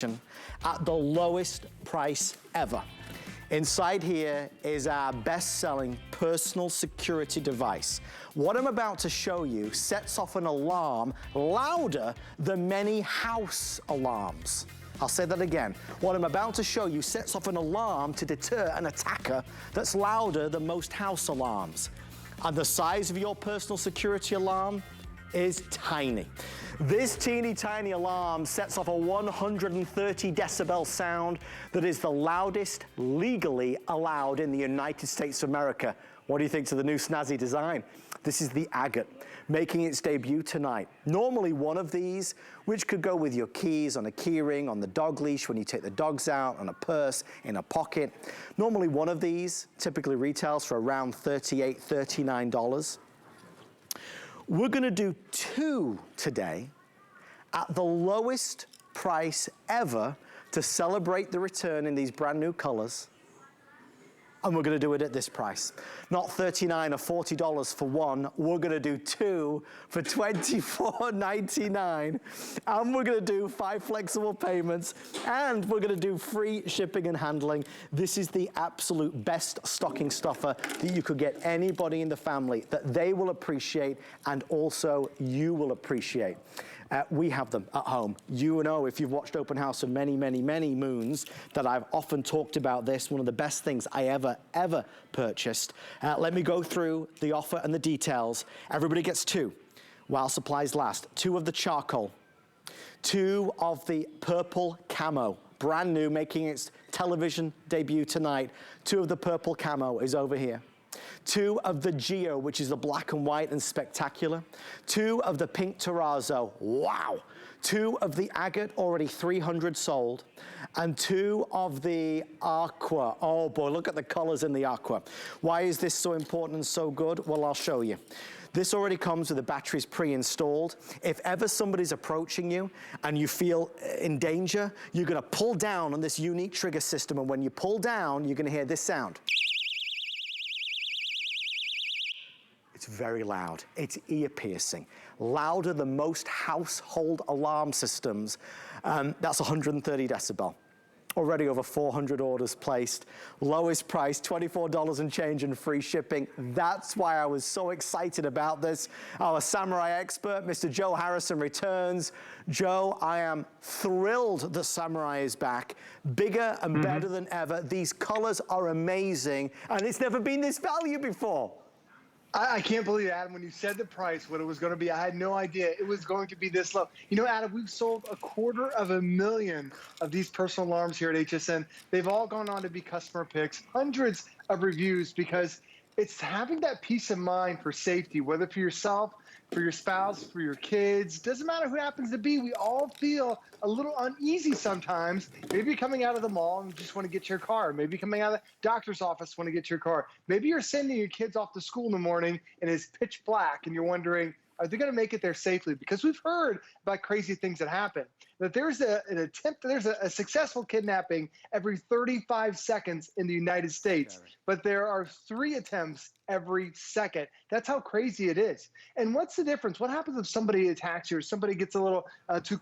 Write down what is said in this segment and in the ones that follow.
at the lowest price ever. Inside here is our best-selling personal security device. What I'm about to show you sets off an alarm louder than many house alarms. I'll say that again. What I'm about to show you sets off an alarm to deter an attacker that's louder than most house alarms. And the size of your personal security alarm is tiny. This teeny tiny alarm sets off a 130 decibel sound that is the loudest legally allowed in the United States of America. What do you think to the new snazzy design? This is the Agate, making its debut tonight. Normally one of these, which could go with your keys, on a key ring, on the dog leash when you take the dogs out, on a purse, in a pocket. Normally one of these typically retails for around $38, $39. We're gonna do two today at the lowest price ever to celebrate the return in these brand new colors. And we're gonna do it at this price. Not $39 or $40 for one, we're gonna do two for $24.99. And we're gonna do 5 flexible payments, and we're gonna do free shipping and handling. This is the absolute best stocking stuffer that you could get anybody in the family that they will appreciate and also you will appreciate. We have them at home. You know, if you've watched Open House for many, many, many moons, that I've often talked about this, one of the best things I ever purchased. Let me go through the offer and the details. Everybody gets two while supplies last. Two of the charcoal, two of the purple camo, brand new, making its television debut tonight. Two of the purple camo is over here. Two of the Geo, which is the black and white and spectacular. Two of the pink terrazzo, wow. Two of the agate, already 300 sold. And two of the aqua. Oh boy, look at the colors in the aqua. Why is this so important and so good? Well, I'll show you. This already comes with the batteries pre-installed. If ever somebody's approaching you and you feel in danger, you're gonna pull down on this unique trigger system, and when you pull down, you're gonna hear this sound. It's very loud, it's ear-piercing, louder than most household alarm systems. That's 130 decibel. Already over 400 orders placed. Lowest price, $24 and change and free shipping. That's why I was so excited about this. Our Samurai expert, Mr. Joe Harrison, returns. Joe, I am thrilled that Samurai is back. Bigger and better than ever. These colors are amazing, and it's never been this value before. I can't believe it, Adam, when you said the price, what it was going to be. I had no idea it was going to be this low. You know, Adam, we've sold 250,000 of these personal alarms here at HSN. They've all gone on to be customer picks, hundreds of reviews, because it's having that peace of mind for safety, whether for yourself, for your spouse, for your kids. Doesn't matter who it happens to be. We all feel a little uneasy sometimes. Maybe you're coming out of the mall and you just want to get to your car. Maybe you're coming out of the doctor's office, want to get to your car. Maybe you're sending your kids off to school in the morning and it's pitch black and you're wondering, are they going to make it there safely? Because we've heard about crazy things that happen. That there's a successful kidnapping every 35 seconds in the United States, but there are 3 attempts every second. That's how crazy it is. And what's the difference? What happens if somebody attacks you or somebody gets a little too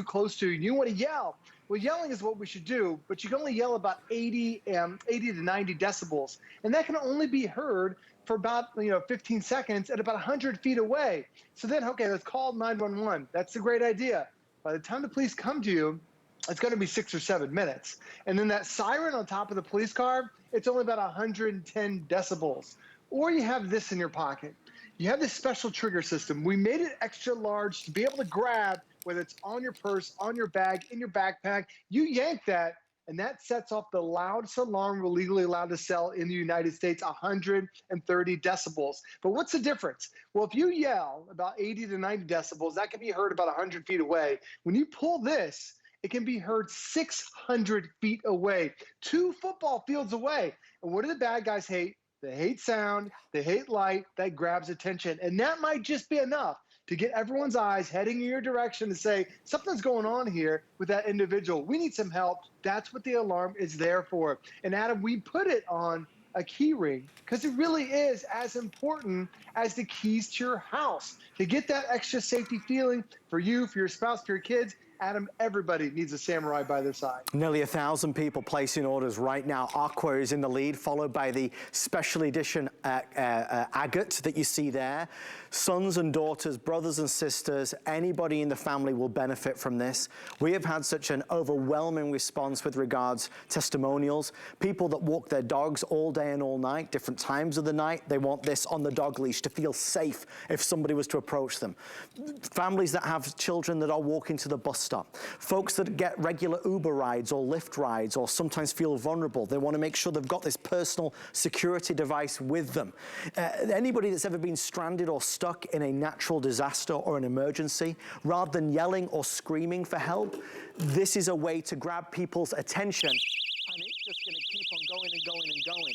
close to you and you want to yell? Well, yelling is what we should do, but you can only yell about 80 to 90 decibels, and that can only be heard for about 15 seconds at about 100 feet away. So then, okay, let's call 911. That's a great idea. By the time the police come to you, it's going to be 6 or 7 minutes. And then that siren on top of the police car, it's only about 110 decibels. Or you have this in your pocket. You have this special trigger system. We made it extra large to be able to grab, whether it's on your purse, on your bag, in your backpack. You yank that, and that sets off the loudest alarm we're legally allowed to sell in the United States, 130 decibels. But what's the difference? Well, if you yell about 80 to 90 decibels, that can be heard about 100 feet away. When you pull this, it can be heard 600 feet away, 2 football fields away. And what do the bad guys hate? They hate sound, they hate light, that grabs attention. And that might just be enough to get everyone's eyes heading in your direction to say, something's going on here with that individual. We need some help. That's what the alarm is there for. And Adam, we put it on a key ring because it really is as important as the keys to your house. To get that extra safety feeling for you, for your spouse, for your kids, Adam, everybody needs a Samurai by their side. Nearly 1,000 people placing orders right now. Aqua is in the lead, followed by the special edition agate that you see there. Sons and daughters, brothers and sisters, anybody in the family will benefit from this. We have had such an overwhelming response with regards testimonials. People that walk their dogs all day and all night, different times of the night, they want this on the dog leash to feel safe if somebody was to approach them. Families that have children that are walking to the bus stop. Folks that get regular Uber rides or Lyft rides or sometimes feel vulnerable. They want to make sure they've got this personal security device with them. Anybody that's ever been stranded or stuck in a natural disaster or an emergency, rather than yelling or screaming for help, this is a way to grab people's attention, and it's just going to keep on going and going and going.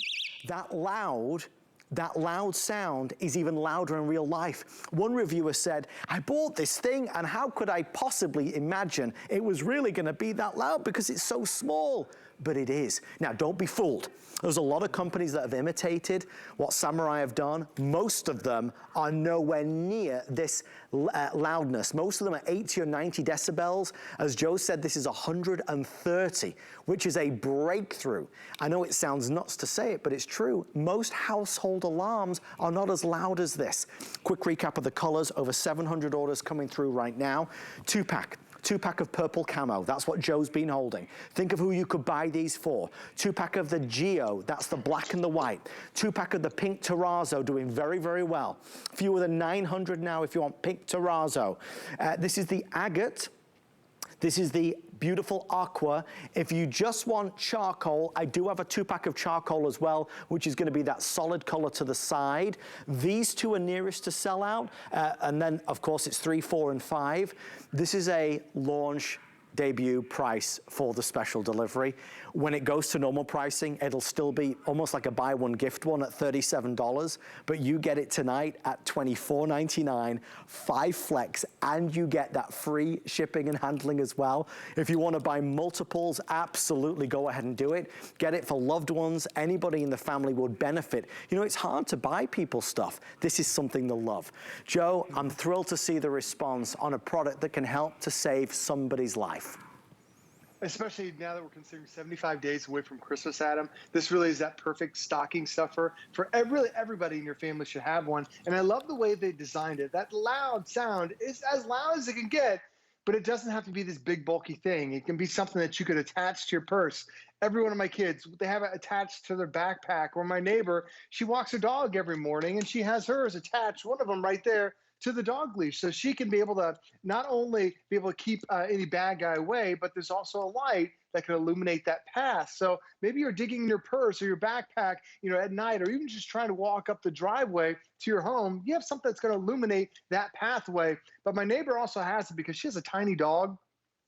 That loud sound is even louder in real life. One reviewer said, I bought this thing and how could I possibly imagine it was really going to be that loud because it's so small? But it is. Now, don't be fooled. There's a lot of companies that have imitated what Samurai have done. Most of them are nowhere near this loudness. Most of them are 80 or 90 decibels. As Joe said, this is 130, which is a breakthrough. I know it sounds nuts to say it, but it's true. Most household alarms are not as loud as this. Quick recap of the colors, over 700 orders coming through right now. Two-pack of purple camo, that's what Joe's been holding. Think of who you could buy these for. Two-pack of the Geo, that's the black and the white. Two-pack of the pink terrazzo, doing very, very well. Fewer than 900 now if you want pink terrazzo. This is the agate. This is the beautiful aqua. If you just want charcoal, I do have a two-pack of charcoal as well, which is going to be that solid color to the side. These two are nearest to sell out. And then, of course, it's 3, 4, and 5. This is a launch debut price for the special delivery. When it goes to normal pricing, it'll still be almost like a buy one, gift one at $37, but you get it tonight at $24.99, 5 flex, and you get that free shipping and handling as well. If you want to buy multiples, absolutely go ahead and do it. Get it for loved ones. Anybody in the family would benefit. You know, it's hard to buy people stuff. This is something they'll love. Joe, I'm thrilled to see the response on a product that can help to save somebody's life. Especially now that we're considering 75 days away from Christmas, Adam. This really is that perfect stocking stuffer for really everybody in your family should have one. And I love the way they designed it. That loud sound is as loud as it can get, but it doesn't have to be this big bulky thing. It can be something that you could attach to your purse. Every one of my kids, they have it attached to their backpack. Or my neighbor, she walks her dog every morning and she has hers attached, one of them right there, to the dog leash, so she can be able to not only be able to keep any bad guy away, but there's also a light that can illuminate that path. So maybe you're digging in your purse or your backpack, you know, at night, or even just trying to walk up the driveway to your home. You have something that's going to illuminate that pathway. But my neighbor also has it because she has a tiny dog.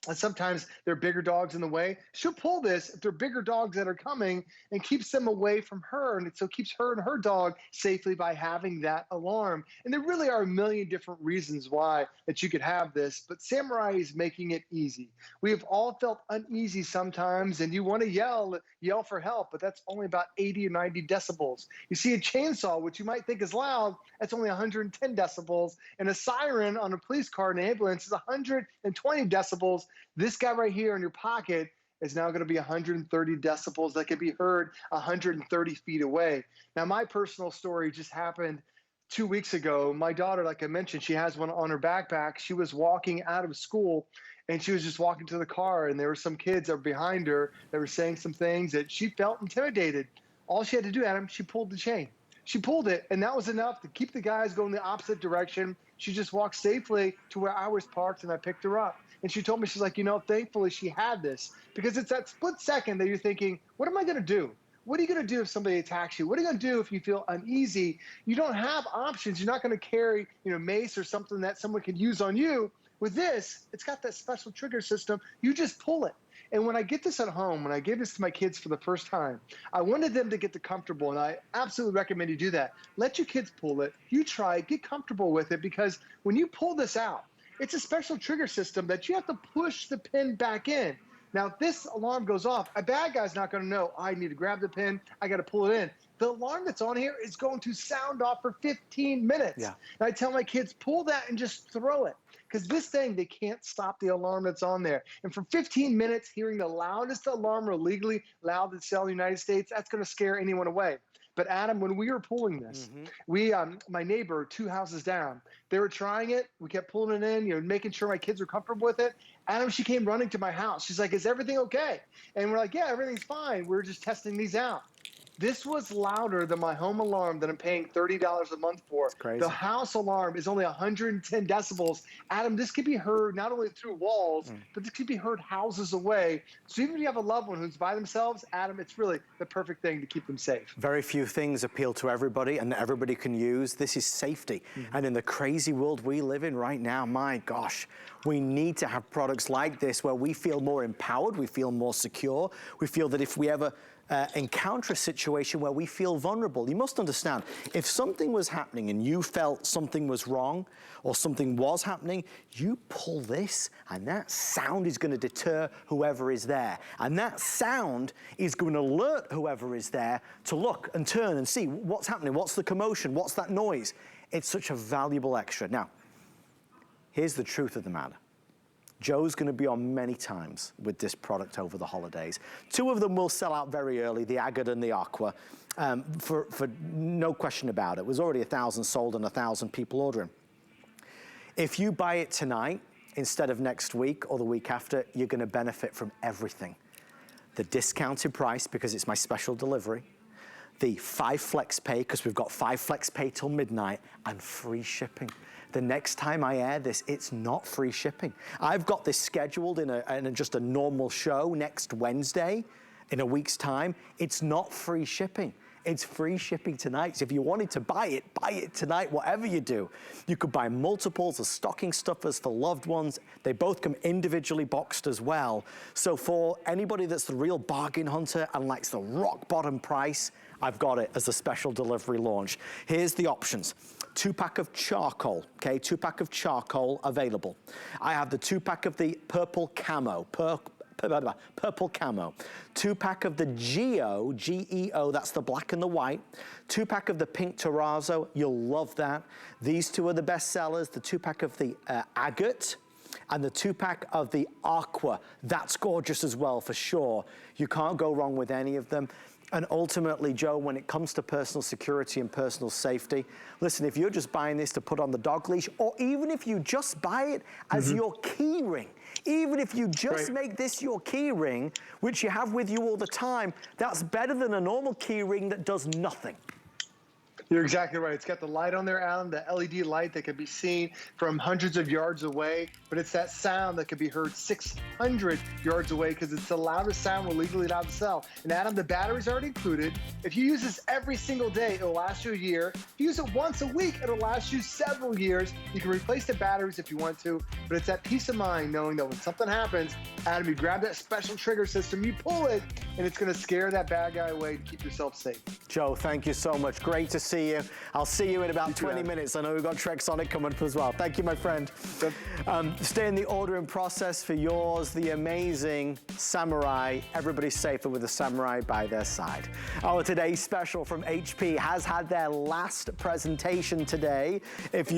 And sometimes there are bigger dogs in the way. She'll pull this if there are bigger dogs that are coming and keeps them away from her. And so it keeps her and her dog safely by having that alarm. And there really are a million different reasons why that you could have this, but Samurai is making it easy. We have all felt uneasy sometimes and you want to yell for help, but that's only about 80 or 90 decibels. You see a chainsaw, which you might think is loud, that's only 110 decibels. And a siren on a police car and ambulance is 120 decibels. This guy right here in your pocket is now going to be 130 decibels that can be heard 130 feet away. Now, my personal story just happened 2 weeks ago. My daughter, like I mentioned, she has one on her backpack. She was walking out of school and she was just walking to the car, and there were some kids that were behind her that were saying some things that she felt intimidated. All she had to do, Adam, she pulled the chain. She pulled it, and that was enough to keep the guys going the opposite direction. She just walked safely to where I was parked, and I picked her up. And she told me, she's like, you know, thankfully she had this, because it's that split second that you're thinking, what am I going to do? What are you going to do if somebody attacks you? What are you going to do if you feel uneasy? You don't have options. You're not going to carry, you know, mace or something that someone could use on you. With this, it's got that special trigger system. You just pull it. And when I get this at home, when I gave this to my kids for the first time, I wanted them to get comfortable, and I absolutely recommend you do that. Let your kids pull it. You try it. Get comfortable with it, because when you pull this out, it's a special trigger system that you have to push the pin back in. Now, if this alarm goes off, a bad guy's not going to know, I need to grab the pin, I got to pull it in. The alarm that's on here is going to sound off for 15 minutes. Yeah. And I tell my kids, pull that and just throw it. because this thing, they can't stop the alarm that's on there. And for 15 minutes, hearing the loudest alarm illegally loud to sell in the United States, that's going to scare anyone away. But Adam, when we were pulling this, we, my neighbor, 2 houses down, they were trying it. We kept pulling it in, you know, making sure my kids were comfortable with it. Adam, she came running to my house. She's like, "Is everything okay?" And we're like, "Yeah, everything's fine. We're just testing these out." This was louder than my home alarm that I'm paying $30 a month for. Crazy. The house alarm is only 110 decibels. Adam, this could be heard not only through walls, but this could be heard houses away. So even if you have a loved one who's by themselves, Adam, it's really the perfect thing to keep them safe. Very few things appeal to everybody and that everybody can use. This is safety. And in the crazy world we live in right now, my gosh, we need to have products like this where we feel more empowered, we feel more secure, we feel that if we ever encounter a situation where we feel vulnerable. You must understand, if something was happening and you felt something was wrong or something was happening, you pull this and that sound is going to deter whoever is there. And that sound is going to alert whoever is there to look and turn and see what's happening, what's the commotion, what's that noise. It's such a valuable extra. Now, here's the truth of the matter. Joe's going to be on many times with this product over the holidays. 2 of them will sell out very early, the Agate and the Aqua, for no question about it. It was already 1,000 sold and 1,000 people ordering. If you buy it tonight instead of next week or the week after, you're going to benefit from everything. The discounted price, because it's my special delivery, the 5 flex pay, because we've got 5 flex pay till midnight, and free shipping. The next time I air this, it's not free shipping. I've got this scheduled in just a normal show next Wednesday, in a week's time. It's not free shipping. It's free shipping tonight. So if you wanted to buy it tonight, whatever you do. You could buy multiples of stocking stuffers for loved ones. They both come individually boxed as well. So for anybody that's the real bargain hunter and likes the rock bottom price, I've got it as a special delivery launch. Here's the options. 2-pack of charcoal, okay? 2-pack of charcoal available. I have the 2-pack of the purple camo, purple camo. 2-pack of the Geo, G-E-O, that's the black and the white. 2-pack of the pink terrazzo, you'll love that. These 2 are the best sellers. The 2-pack of the Agate and the 2-pack of the Aqua. That's gorgeous as well, for sure. You can't go wrong with any of them. And ultimately, Joe, when it comes to personal security and personal safety, listen, if you're just buying this to put on the dog leash, or even if you just buy it as your key ring, even if you just make this your key ring, which you have with you all the time, that's better than a normal key ring that does nothing. You're exactly right. It's got the light on there, Alan, the LED light that can be seen from hundreds of yards away, but it's that sound that can be heard 600 yards away because it's the loudest sound we're legally allowed to sell. And Adam, the battery's already included. If you use this every single day, it'll last you a year. If you use it once a week, it'll last you several years. You can replace the batteries if you want to, but it's that peace of mind knowing that when something happens, Adam, you grab that special trigger system, you pull it, and it's going to scare that bad guy away to keep yourself safe. Joe, thank you so much. Great to see you. I'll see you in about 20 minutes. I know we've got Treks on it coming up as well. Thank you, my friend. Stay in the ordering process for yours, the amazing Samurai. Everybody's safer with the Samurai by their side. Our today's special from HP has had their last presentation today. If you